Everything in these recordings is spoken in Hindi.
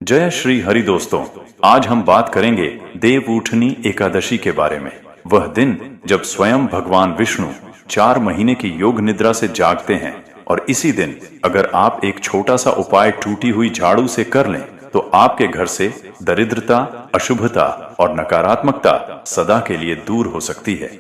जय श्री हरि दोस्तों, आज हम बात करेंगे देवउठनी एकादशी के बारे में। वह दिन जब स्वयं भगवान विष्णु 4 महीने की योग निद्रा से जागते हैं और इसी दिन अगर आप एक छोटा सा उपाय टूटी हुई झाड़ू से कर लें तो आपके घर से दरिद्रता, अशुभता और नकारात्मकता सदा के लिए दूर हो सकती है।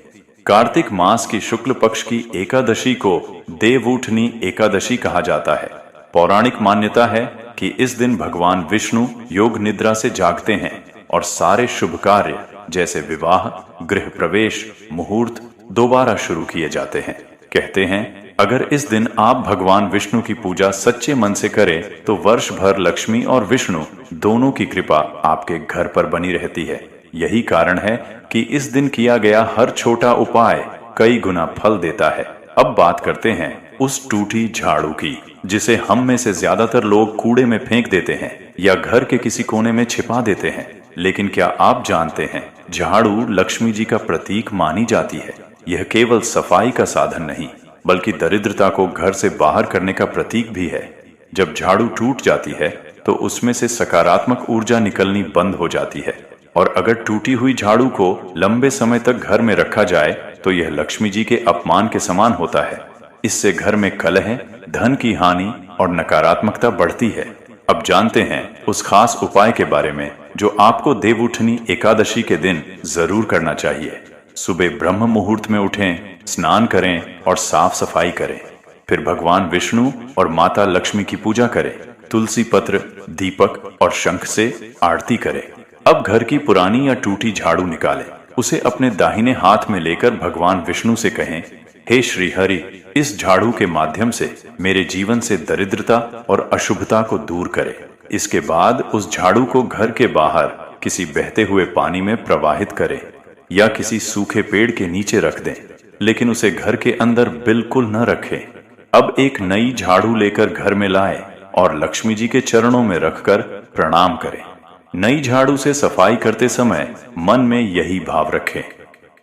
कार्तिक मास की शुक्ल पक्ष की एकादशी को देवउठनी एकादशी कहा जाता है। पौराणिक मान्यता है कि इस दिन भगवान विष्णु योग निद्रा से जागते हैं और सारे शुभ कार्य जैसे विवाह, गृह प्रवेश, मुहूर्त दोबारा शुरू किए जाते हैं। कहते हैं अगर इस दिन आप भगवान विष्णु की पूजा सच्चे मन से करें तो वर्ष भर लक्ष्मी और विष्णु दोनों की कृपा आपके घर पर बनी रहती है। यही कारण है कि इस दिन किया गया हर छोटा उपाय कई गुना फल देता है। अब बात करते हैं उस टूटी झाड़ू की जिसे हम में से ज्यादातर लोग कूड़े में फेंक देते हैं या घर के किसी कोने में छिपा देते हैं। लेकिन क्या आप जानते हैं झाड़ू लक्ष्मी जी का प्रतीक मानी जाती है। यह केवल सफाई का साधन नहीं बल्कि दरिद्रता को घर से बाहर करने का प्रतीक भी है। जब झाड़ू टूट जाती है तो उसमें से सकारात्मक ऊर्जा निकलनी बंद हो जाती है और अगर टूटी हुई झाड़ू को लंबे समय तक घर में रखा जाए तो यह लक्ष्मी जी के अपमान के समान होता है। इससे घर में कलह, धन की हानि और नकारात्मकता बढ़ती है। अब जानते हैं उस खास उपाय के बारे में जो आपको देवउठनी एकादशी के दिन जरूर करना चाहिए। सुबह ब्रह्म मुहूर्त में उठें, स्नान करें और साफ सफाई करें। फिर भगवान विष्णु और माता लक्ष्मी की पूजा करें। तुलसी पत्र, दीपक और शंख से आरती करें। अब घर की पुरानी या टूटी झाड़ू निकालें। उसे अपने दाहिने हाथ में लेकर भगवान विष्णु से कहें, हे श्री हरि, इस झाड़ू के माध्यम से मेरे जीवन से दरिद्रता और अशुभता को दूर करें। इसके बाद उस झाड़ू को घर के बाहर किसी बहते हुए पानी में प्रवाहित करें या किसी सूखे पेड़ के नीचे रख दें, लेकिन उसे घर के अंदर बिल्कुल न रखें। अब एक नई झाड़ू लेकर घर में लाएं और लक्ष्मी जी के चरणों में रखकर प्रणाम करें। नई झाड़ू से सफाई करते समय मन में यही भाव रखें,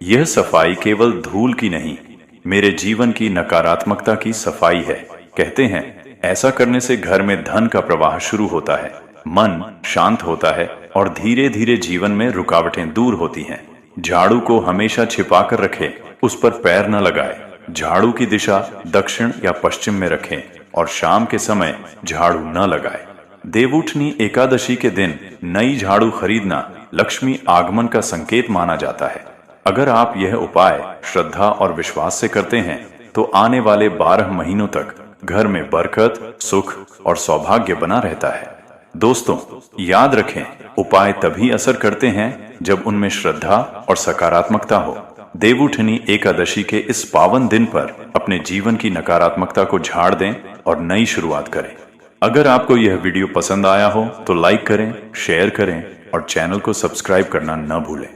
यह सफाई केवल धूल की नहीं, मेरे जीवन की नकारात्मकता की सफाई है। कहते हैं ऐसा करने से घर में धन का प्रवाह शुरू होता है, मन शांत होता है और धीरे धीरे जीवन में रुकावटें दूर होती हैं। झाड़ू को हमेशा छिपा कर रखें, उस पर पैर न लगाएं। झाड़ू की दिशा दक्षिण या पश्चिम में रखें और शाम के समय झाड़ू न लगाएं। देवउठनी एकादशी के दिन नई झाड़ू खरीदना लक्ष्मी आगमन का संकेत माना जाता है। अगर आप यह उपाय श्रद्धा और विश्वास से करते हैं तो आने वाले 12 महीनों तक घर में बरकत, सुख और सौभाग्य बना रहता है। दोस्तों, याद रखें, उपाय तभी असर करते हैं जब उनमें श्रद्धा और सकारात्मकता हो। देवउठनी एकादशी के इस पावन दिन पर अपने जीवन की नकारात्मकता को झाड़ दें और नई शुरुआत करें। अगर आपको यह वीडियो पसंद आया हो तो लाइक करें, शेयर करें और चैनल को सब्सक्राइब करना न भूलें।